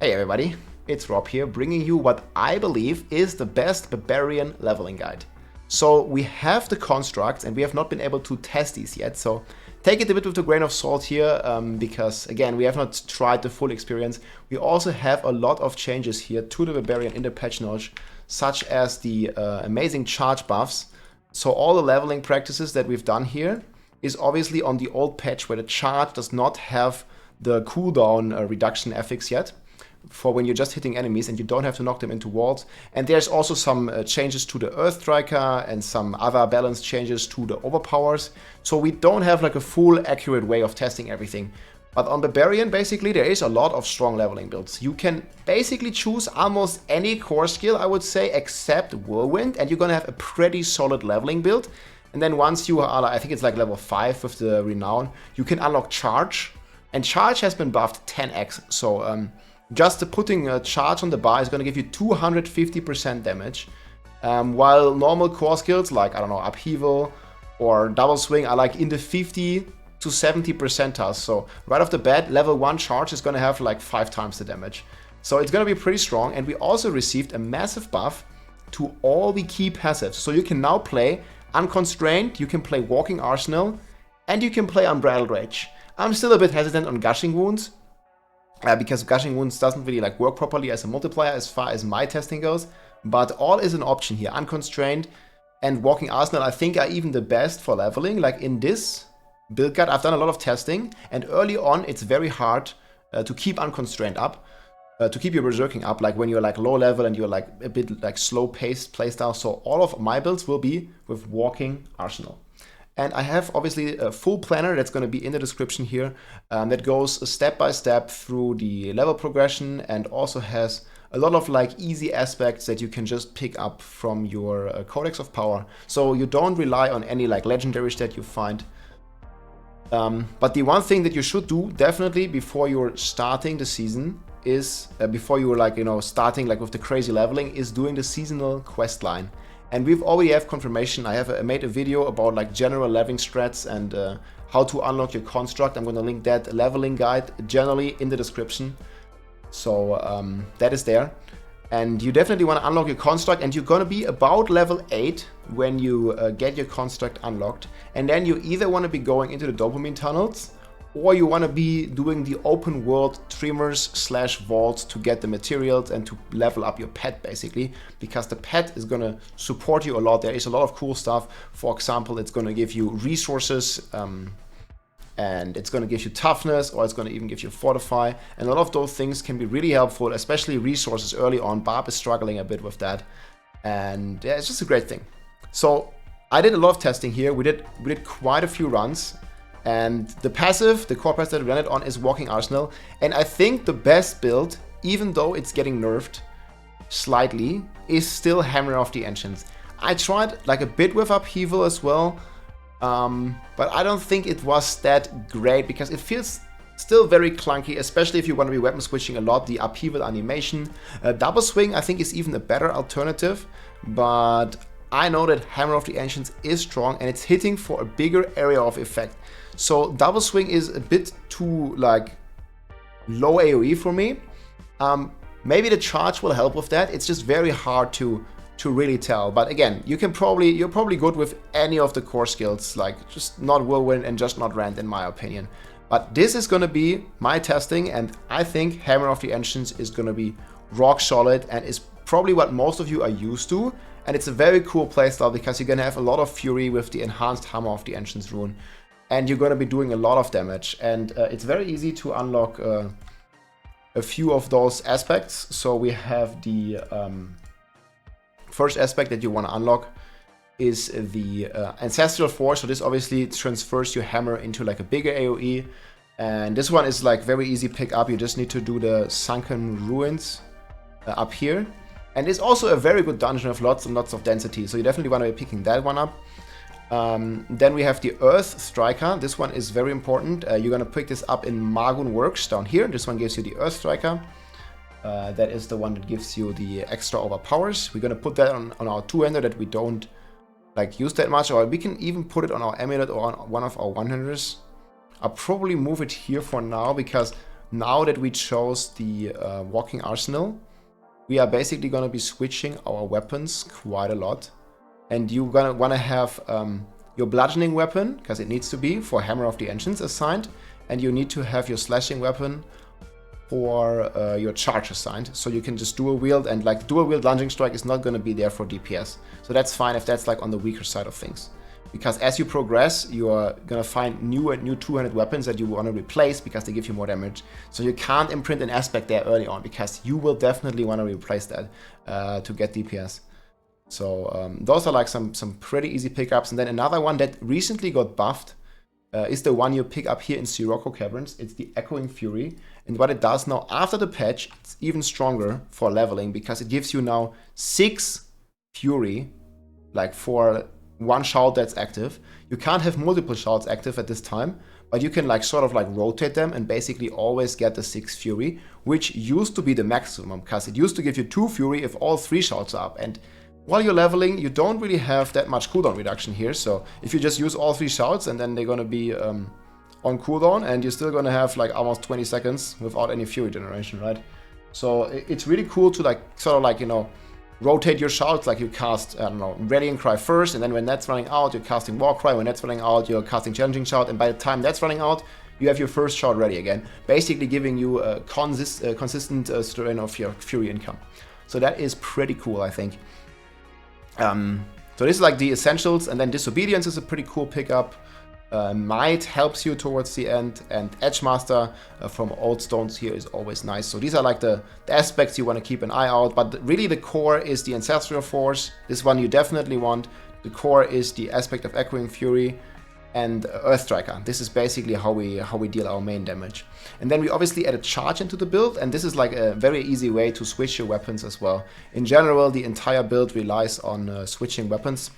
Hey everybody, it's Rob here, bringing you what I believe is the best Barbarian leveling guide. So we have the constructs and we have not been able to test these yet, so take it a bit with a grain of salt here, because again, we have not tried the full experience. We also have a lot of changes here to the Barbarian in the patch notes, such as the amazing charge buffs. So all the leveling practices that we've done here is obviously on the old patch where the charge does not have the cooldown reduction affix yet, for when you're just hitting enemies and you don't have to knock them into walls. And there's also some changes to the Earthstriker and some other balance changes to the overpowers. So we don't have like a full accurate way of testing everything. But on Barbarian, basically, there is a lot of strong leveling builds. You can basically choose almost any core skill, I would say, except Whirlwind, and you're gonna have a pretty solid leveling build. And then once you are, I think it's like level 5 with the Renown, you can unlock Charge. And Charge has been buffed 10x, so just putting a charge on the bar is going to give you 250% damage, while normal core skills like, I don't know, Upheaval or Double Swing are like in the 50 to 70 percentiles. So right off the bat, level 1 charge is going to have like 5 times the damage. So it's going to be pretty strong. And we also received a massive buff to all the key passives. So you can now play Unconstrained, you can play Walking Arsenal, and you can play Unbridled Rage. I'm still a bit hesitant on Gushing Wounds, because Gushing Wounds doesn't really like work properly as a multiplier as far as my testing goes, but all is an option here. Unconstrained and Walking Arsenal I think are even the best for leveling. Like in this build guide, I've done a lot of testing, and early on it's very hard to keep Unconstrained up, to keep your Berserking up, like when you're like low level and you're like a bit like slow paced playstyle. So all of my builds will be with Walking Arsenal. And I have obviously a full planner that's going to be in the description here, that goes step by step through the level progression and also has a lot of like easy aspects that you can just pick up from your Codex of Power. So you don't rely on any like legendaries that you find. But the one thing that you should do definitely before you're starting the season is, before you're like, you know, starting like with the crazy leveling, is doing the seasonal quest line. And we've already have confirmation. I made a video about like general leveling strats and how to unlock your construct. I'm going to link that leveling guide generally in the description. So that is there. And you definitely want to unlock your construct, and you're going to be about level 8 when you get your construct unlocked. And then you either want to be going into the dopamine tunnels, or you want to be doing the open world trimmers / vaults to get the materials and to level up your pet, basically, because the pet is going to support you a lot. There is a lot of cool stuff. For example, it's going to give you resources, and it's going to give you toughness, or it's going to even give you fortify. And a lot of those things can be really helpful, especially resources early on. Barb is struggling a bit with that. And yeah, it's just a great thing. So I did a lot of testing here. We did quite a few runs. And the passive, the core passive that we ran it on, is Walking Arsenal. And I think the best build, even though it's getting nerfed slightly, is still Hammer of the Ancients. I tried like a bit with Upheaval as well, but I don't think it was that great because it feels still very clunky, especially if you want to be weapon switching a lot. The Upheaval animation, Double Swing I think is even a better alternative, but I know that Hammer of the Ancients is strong and it's hitting for a bigger area of effect. So Double Swing is a bit too like low AoE for me. Maybe the charge will help with that. It's just very hard to really tell. But again, you're probably good with any of the core skills, like just not Whirlwind and just not Rend in my opinion. But this is going to be my testing, and I think Hammer of the Ancients is going to be rock solid and is probably what most of you are used to. And it's a very cool playstyle because you're going to have a lot of fury with the enhanced Hammer of the Ancients rune. And you're going to be doing a lot of damage. And it's very easy to unlock a few of those aspects. So we have the first aspect that you want to unlock is the Ancestral Force. So this obviously transfers your hammer into like a bigger AoE. And this one is like very easy pick up. You just need to do the Sunken Ruins up here. And it's also a very good dungeon with lots and lots of density. So you definitely want to be picking that one up. Then we have the Earthstriker. This one is very important. You're going to pick this up in Magun Works down here. This one gives you the Earthstriker. That is the one that gives you the extra overpowers. We're going to put that on our two-hander that we don't like use that much, or we can even put it on our amulet or on one of our one-handers. I'll probably move it here for now because now that we chose the Walking Arsenal, we are basically going to be switching our weapons quite a lot. And you're going to want to have your bludgeoning weapon, because it needs to be for Hammer of the Ancients assigned, and you need to have your slashing weapon for your charge assigned, so you can just dual wield, and like dual wield lunging strike is not going to be there for DPS. So that's fine if that's like on the weaker side of things. Because as you progress, you are going to find new 200 weapons that you want to replace because they give you more damage. So you can't imprint an aspect there early on, because you will definitely want to replace that to get DPS. So those are like some pretty easy pickups. And then another one that recently got buffed is the one you pick up here in Sirocco Caverns. It's the Echoing Fury. And what it does now, after the patch, it's even stronger for leveling, because it gives you now 6 Fury, like for one shout that's active. You can't have multiple shouts active at this time, but you can like sort of like rotate them and basically always get the 6 Fury, which used to be the maximum, because it used to give you 2 Fury if all 3 shouts are up. And while you're leveling, you don't really have that much cooldown reduction here. So if you just use all 3 shouts, and then they're going to be on cooldown, and you're still going to have like almost 20 seconds without any Fury generation, right? So it's really cool to like sort of like, you know, rotate your shouts. Like you cast, I don't know, Rallying Cry first, and then when that's running out, you're casting War Cry. When that's running out, you're casting Challenging Shout, and by the time that's running out, you have your first shout ready again, basically giving you a consistent strain of your Fury income. So that is pretty cool, I think. So this is like the essentials, and then Disobedience is a pretty cool pickup. Might helps you towards the end, and Edgemaster from Old Stones here is always nice. So these are like the aspects you want to keep an eye out, but really the core is the Ancestral Force. This one you definitely want. The core is the aspect of Echoing Fury and Earthstriker. This is basically how we deal our main damage. And then we obviously add a charge into the build, and this is like a very easy way to switch your weapons as well. In general, the entire build relies on switching weapons.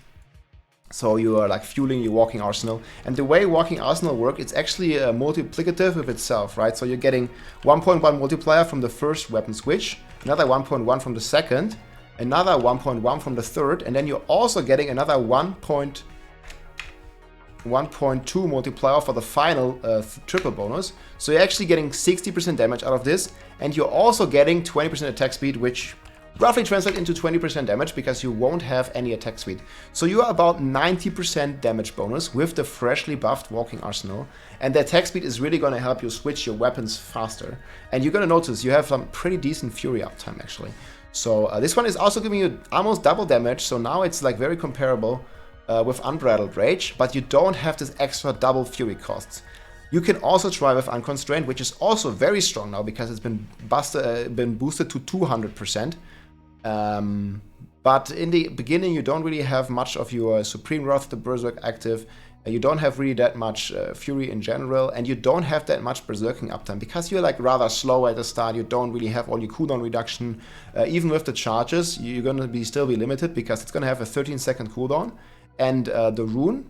So you are like fueling your Walking Arsenal. And the way Walking Arsenal works, it's actually multiplicative with itself, right? So you're getting 1.1 multiplier from the first weapon switch, another 1.1 from the second, another 1.1 from the third, and then you're also getting another 1.2 multiplier for the final triple bonus. So you're actually getting 60% damage out of this, and you're also getting 20% attack speed, which roughly translates into 20% damage because you won't have any attack speed. So you are about 90% damage bonus with the freshly buffed Walking Arsenal, and the attack speed is really going to help you switch your weapons faster. And you're going to notice you have some pretty decent Fury uptime actually. So this one is also giving you almost double damage, so now it's like very comparable with Unbridled Rage, but you don't have this extra double Fury costs. You can also try with Unconstrained, which is also very strong now because it's been boosted to 200%. But in the beginning, you don't really have much of your Supreme Wrath, the Berserk active. You don't have really that much Fury in general, and you don't have that much Berserking uptime because you're like rather slow at the start. You don't really have all your cooldown reduction. Even with the charges, you're going to still be limited because it's going to have a 13-second cooldown, and the rune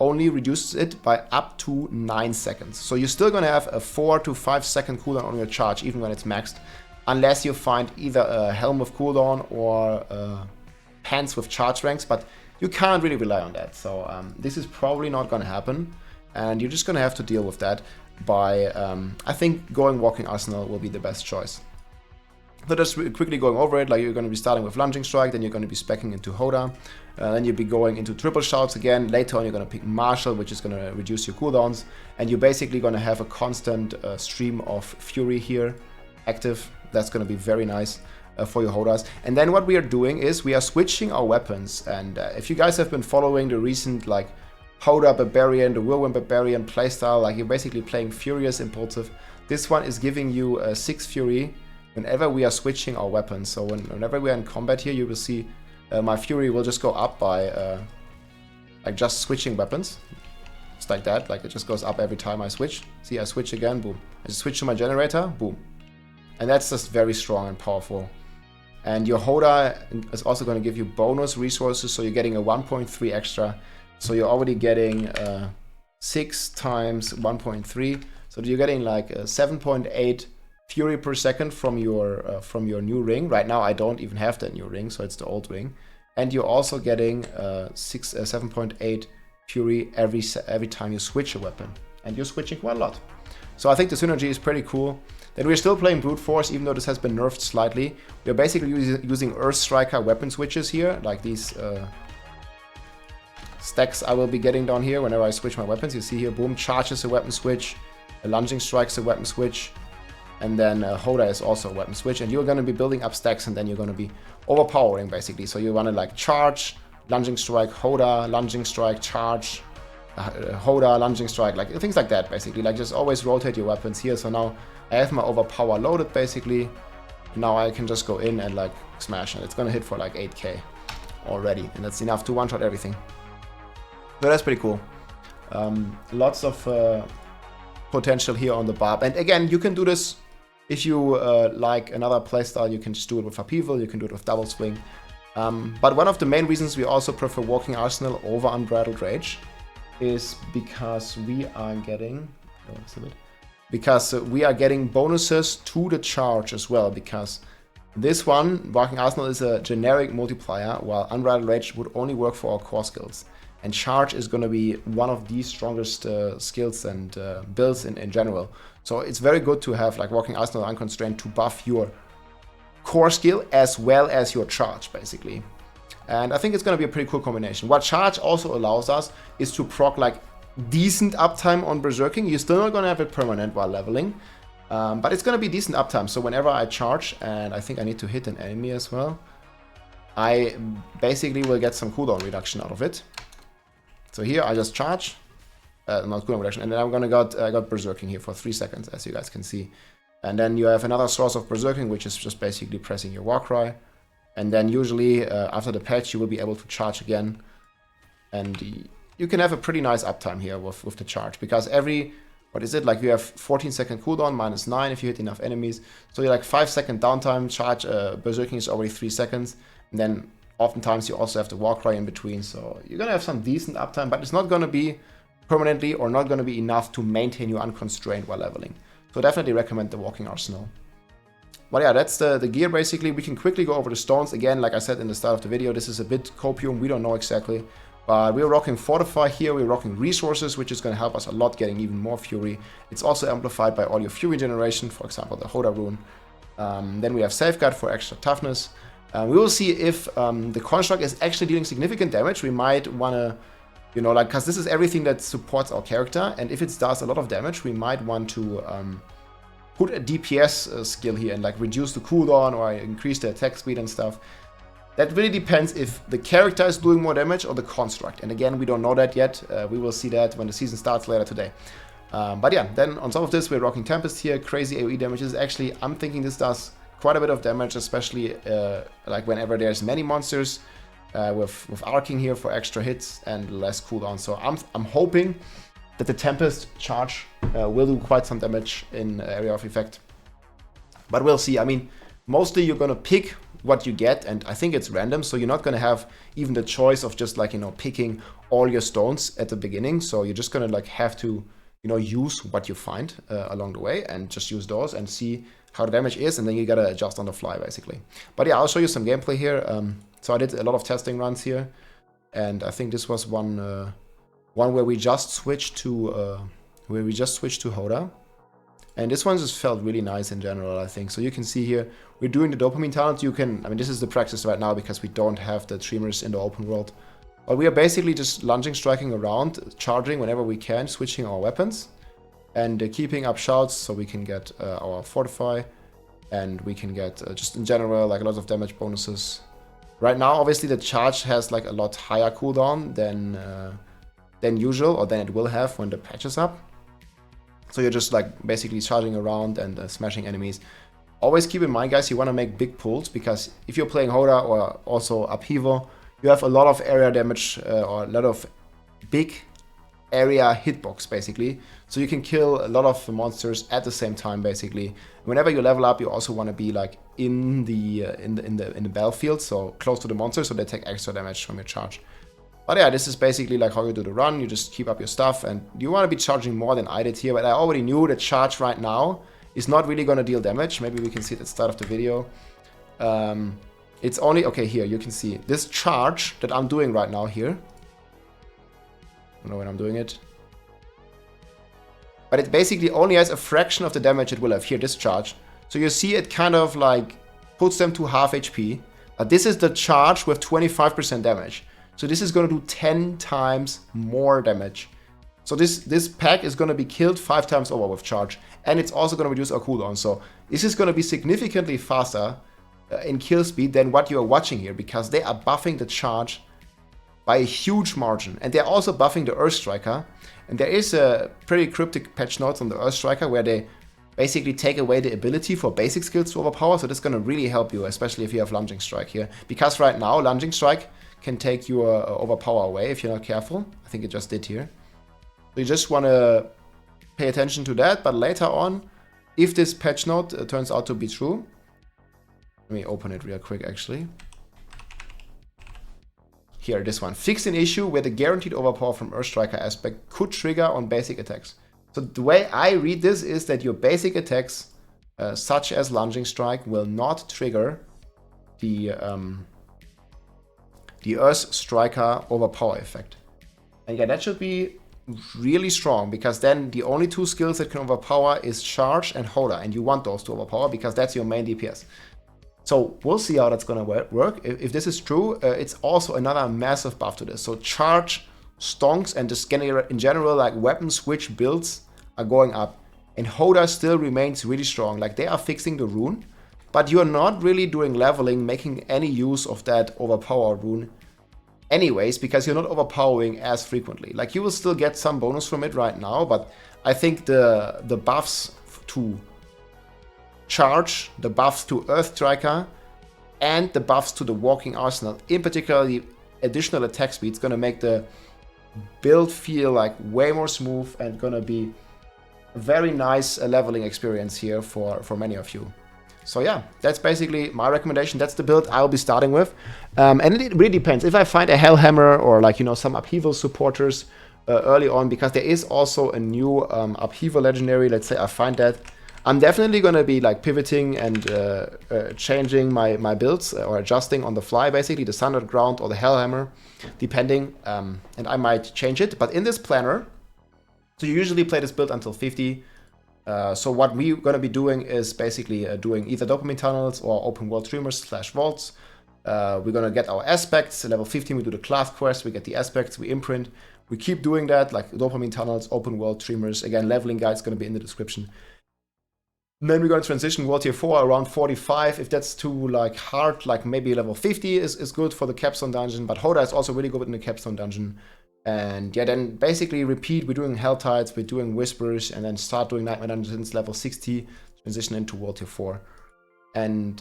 only reduces it by up to 9 seconds. So you're still going to have a 4 to 5 second cooldown on your charge, even when it's maxed. Unless you find either a Helm with cooldown or Pants with charge ranks, but you can't really rely on that. So this is probably not going to happen, and you're just going to have to deal with that by, I think, going Walking Arsenal will be the best choice. So just quickly going over it, like you're going to be starting with Lunging Strike, then you're going to be speccing into HotA, then you'll be going into Triple Shouts again. Later on, you're going to pick Martial, which is going to reduce your cooldowns, and you're basically going to have a constant stream of Fury here active. That's going to be very nice for your HotAs. And then what we are doing is we are switching our weapons. And if you guys have been following the recent like HotA Barbarian, the Whirlwind Barbarian playstyle, like you're basically playing Furious Impulsive, this one is giving you 6 Fury whenever we are switching our weapons. So whenever we are in combat here, you will see my Fury will just go up by like just switching weapons. It's like that, like it just goes up every time I switch. See, I switch again, boom. I just switch to my generator, boom. And that's just very strong and powerful. And your HotA is also going to give you bonus resources, so you're getting a 1.3 extra. So you're already getting 6 times 1.3. So you're getting like 7.8 Fury per second from your new ring. Right now I don't even have that new ring, so it's the old ring. And you're also getting 7.8 Fury every time you switch a weapon. And you're switching quite a lot. So I think the synergy is pretty cool. Then we're still playing Brute Force, even though this has been nerfed slightly. We're basically using Earthstriker weapon switches here, like these stacks I will be getting down here whenever I switch my weapons. You see here, boom, charge is a weapon switch, a lunging strike's a weapon switch, and then HotA is also a weapon switch. And you're going to be building up stacks, and then you're going to be overpowering, basically. So you want to like charge, lunging strike, HotA, lunging strike, charge, HotA, lunging strike, like things like that, basically. Like just always rotate your weapons here. So now I have my overpower loaded, basically. Now I can just go in and like smash, and it's gonna hit for like 8k already, and that's enough to one-shot everything. So that's pretty cool. Lots of potential here on the Barb. And again, you can do this if you like another playstyle. You can just do it with Upheaval, you can do it with Double Swing. But one of the main reasons we also prefer Walking Arsenal over Unbridled Rage is because we are getting bonuses to the charge as well, because this one, Walking Arsenal, is a generic multiplier, while Unbridled Rage would only work for our core skills. And charge is going to be one of the strongest skills and builds in general. So it's very good to have like Walking Arsenal Unconstrained to buff your core skill as well as your charge, basically. And I think it's going to be a pretty cool combination. What charge also allows us is to proc like decent uptime on berserking. You're still not going to have it permanent while leveling, but it's going to be decent uptime. So whenever I charge, and I think I need to hit an enemy as well, I basically will get some cooldown reduction out of it. So here I just charge, not cooldown reduction, and then I'm gonna got berserking here for 3 seconds, as you guys can see. And then you have another source of berserking, which is just basically pressing your Warcry. And then usually after the patch, you will be able to charge again, and you can have a pretty nice uptime here with the charge, because every, what is it, like you have 14-second cooldown, -9 if you hit enough enemies. So you're like 5-second downtime, charge, berserking is already 3 seconds, and then oftentimes you also have the Warcry in between, so you're gonna have some decent uptime, but it's not gonna be permanently or not gonna be enough to maintain you unconstrained while leveling. So definitely recommend the Walking Arsenal. But yeah, that's the gear basically. We can quickly go over the stones. Again, like I said in the start of the video, this is a bit copium, we don't know exactly. But we're rocking Fortify here, we're rocking Resources, which is gonna help us a lot getting even more Fury. It's also amplified by all your Fury generation, for example, the HotA rune. Then we have Safeguard for extra toughness. We will see if the construct is actually dealing significant damage. We might want to, you know, like, because this is everything that supports our character, and if it does a lot of damage, we might want to put a DPS skill here and like reduce the cooldown or increase the attack speed and stuff. That really depends if the character is doing more damage or the construct. And again, we don't know that yet. We will see that when the season starts later today. But yeah, then on top of this, we're rocking Tempest here. Crazy AoE damage. This is actually, I'm thinking this does quite a bit of damage, especially like whenever there's many monsters, with arcing here for extra hits and less cooldown. So I'm hoping that the Tempest charge will do quite some damage in area of effect. But we'll see. I mean, mostly you're gonna pick what you get, and I think it's random, so you're not gonna have even the choice of just like, you know, picking all your stones at the beginning. So you're just gonna like have to, you know, use what you find along the way and just use those and see how the damage is, and then you gotta adjust on the fly, basically. But yeah, I'll show you some gameplay here. So I did a lot of testing runs here, and I think this was one where we just switched to HotA, and this one just felt really nice in general, I think. So you can see here we're doing the dopamine talent. You can, I mean, this is the practice right now because we don't have the Tremors in the open world, but we are basically just lunging, striking around, charging whenever we can, switching our weapons, and keeping up shouts so we can get our Fortify, and we can get just in general like a lot of damage bonuses. Right now, obviously, the charge has like a lot higher cooldown than usual, or than it will have when the patch is up. So you're just like basically charging around and smashing enemies. Always keep in mind, guys, you want to make big pulls, because if you're playing HotA or also Upheaval, you have a lot of area damage or a lot of big area hitbox, basically. So you can kill a lot of monsters at the same time, basically. Whenever you level up, you also want to be like in the battlefield, so close to the monster, so they take extra damage from your charge. But yeah, this is basically like how you do the run. You just keep up your stuff, and you want to be charging more than I did here, but I already knew that charge right now is not really going to deal damage. Maybe we can see it at the start of the video. It's only, okay, here you can see this charge that I'm doing right now here. I don't know when I'm doing it. but it basically only has a fraction of the damage it will have here, this charge. So you see it kind of like puts them to half HP. But this is the charge with 25% damage. So this is going to do 10 times more damage. So this pack is going to be killed 5 times over with charge. And it's also going to reduce our cooldown. So this is going to be significantly faster in kill speed than what you are watching here, because they are buffing the charge by a huge margin. And they're also buffing the Earthstriker. And there is a pretty cryptic patch notes on the Earthstriker where they basically take away the ability for basic skills to overpower. So this is going to really help you, especially if you have Lunging Strike here. Because right now, Lunging Strike can take your overpower away if you're not careful. I think it just did here. So you just want to pay attention to that. But later on, if this patch note turns out to be true, let me open it real quick actually. Here, this one. Fix an issue where the guaranteed overpower from Earthstriker aspect could trigger on basic attacks. So the way I read this is that your basic attacks, such as Lunging Strike, will not trigger the Earthstriker overpower effect. And yeah, that should be really strong, because then the only 2 skills that can overpower is Charge and HotA, and you want those to overpower because that's your main DPS. So we'll see how that's gonna work. If this is true, it's also another massive buff to this. So Charge, Stonks, and just in general, like weapon switch builds are going up. And HotA still remains really strong. Like they are fixing the rune, but you're not really doing leveling, making any use of that overpower rune anyways, because you're not overpowering as frequently. Like you will still get some bonus from it right now, but I think the buffs to Charge, the buffs to Earthstriker, and the buffs to the Walking Arsenal, in particular the additional attack speed, is going to make the build feel like way more smooth and going to be a very nice leveling experience here for many of you. So yeah, that's basically my recommendation. That's the build I'll be starting with. And it really depends. If I find a Hellhammer or like, you know, some Upheaval supporters early on, because there is also a new Upheaval legendary, let's say I find that, I'm definitely going to be like pivoting and changing my builds or adjusting on the fly, basically the Sundered Ground or the Hellhammer, depending, and I might change it. But in this planner, so you usually play this build until 50. So what we're going to be doing is basically doing either Dopamine Tunnels or Open World Streamers / Vaults. We're going to get our aspects. Level 15, we do the class quest, we get the aspects, we imprint. We keep doing that, like Dopamine Tunnels, Open World Streamers. Again, leveling guide is going to be in the description. And then we're going to transition World Tier 4 around 45. If that's too like hard, like maybe level 50 is good for the Capstone Dungeon. But HotA is also really good in the Capstone Dungeon. And yeah, then basically repeat. We're doing Hell Tides, we're doing Whispers, and then start doing Nightmare Dungeons level 60, transition into World Tier 4. And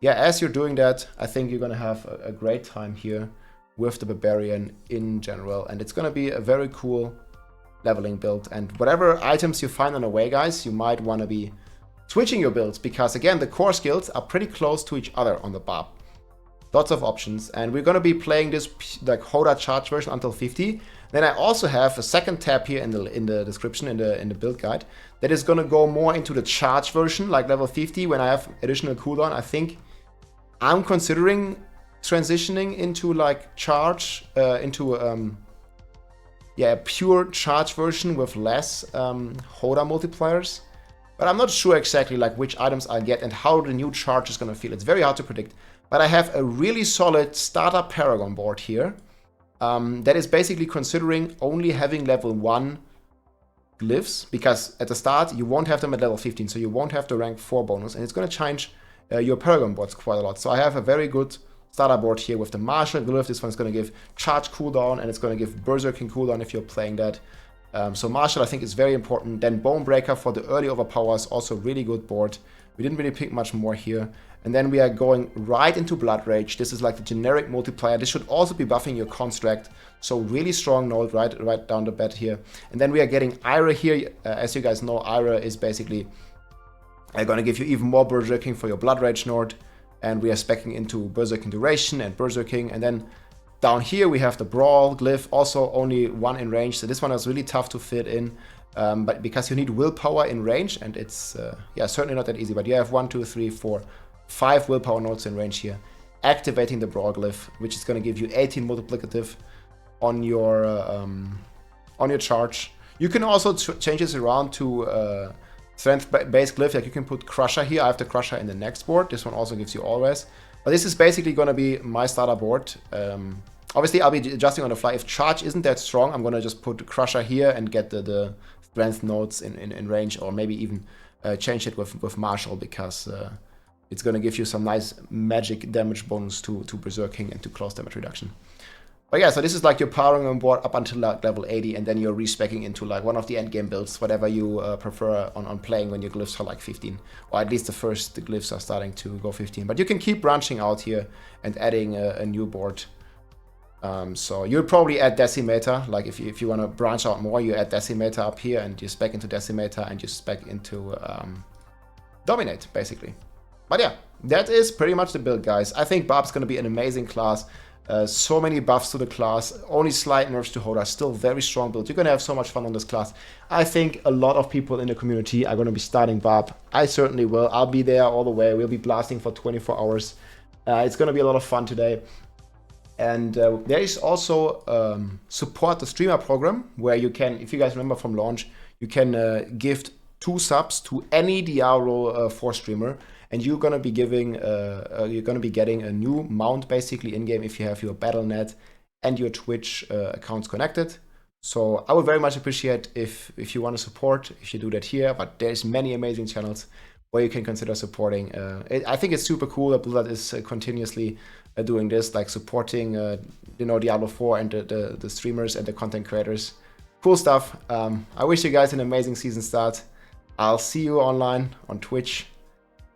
yeah, as you're doing that, I think you're going to have a great time here with the Barbarian in general. And it's going to be a very cool leveling build. And whatever items you find on the way, guys, you might want to be switching your builds, because again, the core skills are pretty close to each other on the Barb. Lots of options, and we're going to be playing this like HotA charge version until 50. Then I also have a second tab here in the description, in the build guide, that is going to go more into the charge version, like level 50, when I have additional cooldown. I think I'm considering transitioning into like charge, into yeah, a pure charge version with less HotA multipliers. But I'm not sure exactly like which items I'll get and how the new charge is going to feel. It's very hard to predict. But I have a really solid starter Paragon board here that is basically considering only having level 1 glyphs, because at the start you won't have them at level 15, so you won't have the rank 4 bonus, and it's going to change your Paragon boards quite a lot. So I have a very good starter board here with the Martial Glyph. This one's going to give charge cooldown, and it's going to give Berserking cooldown if you're playing that. So Martial, I think, is very important. Then Bonebreaker for the early overpowers, also really good board. We didn't really pick much more here. And then we are going right into Blood Rage. This is like the generic multiplier. This should also be buffing your construct. So really strong node right down the bed here. And then we are getting Ira here. As you guys know, Ira is basically going to give you even more Berserking for your Blood Rage node. And we are speccing into Berserking Duration and Berserking. And then down here we have the Brawl Glyph, also only 1 in range. So this one is really tough to fit in. But because you need willpower in range, and it's yeah, certainly not that easy. But you have 1, 2, 3, 4, 5 willpower nodes in range here. Activating the Brawl Glyph, which is going to give you 18 multiplicative on your charge. You can also change this around to strength-based glyph. Like you can put Crusher here. I have the Crusher in the next board. This one also gives you always. But this is basically going to be my starter board. Obviously, I'll be adjusting on the fly. If charge isn't that strong, I'm going to just put Crusher here and get the strength nodes in range, or maybe even change it with Marshall, because it's going to give you some nice magic damage bonus to Berserking and to close damage reduction. But yeah, so this is like your Paragon board up until like level 80, and then you're respecking into like one of the endgame builds, whatever you prefer on playing when your glyphs are like 15. Or at least the glyphs are starting to go 15. But you can keep branching out here and adding a new board. So you'll probably add Decimator. Like if you want to branch out more, you add Decimator up here, and you spec into Decimator, and you spec into Dominate, basically. But yeah, that is pretty much the build, guys. I think Barb's going to be an amazing class. So many buffs to the class, only slight nerfs to HotA, still very strong build. You're going to have so much fun on this class. I think a lot of people in the community are going to be starting Barb. I certainly will. I'll be there all the way. We'll be blasting for 24 hours. It's going to be a lot of fun today. And there is also support the streamer program, where you can, if you guys remember from launch, you can gift 2 subs to any Diablo 4 streamer. And you're gonna be giving, getting a new mount basically in game if you have your Battle.net and your Twitch accounts connected. So I would very much appreciate if you want to support, if you do that here. But there's many amazing channels where you can consider supporting. I think it's super cool that Blizzard is continuously doing this, like supporting, Diablo 4 and the streamers and the content creators. Cool stuff. I wish you guys an amazing season start. I'll see you online on Twitch.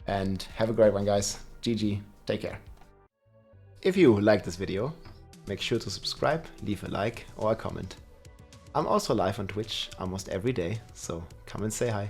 And have a great one, guys. GG. Take care. If you liked this video, make sure to subscribe, leave a like or a comment. I'm also live on Twitch almost every day, so come and say hi.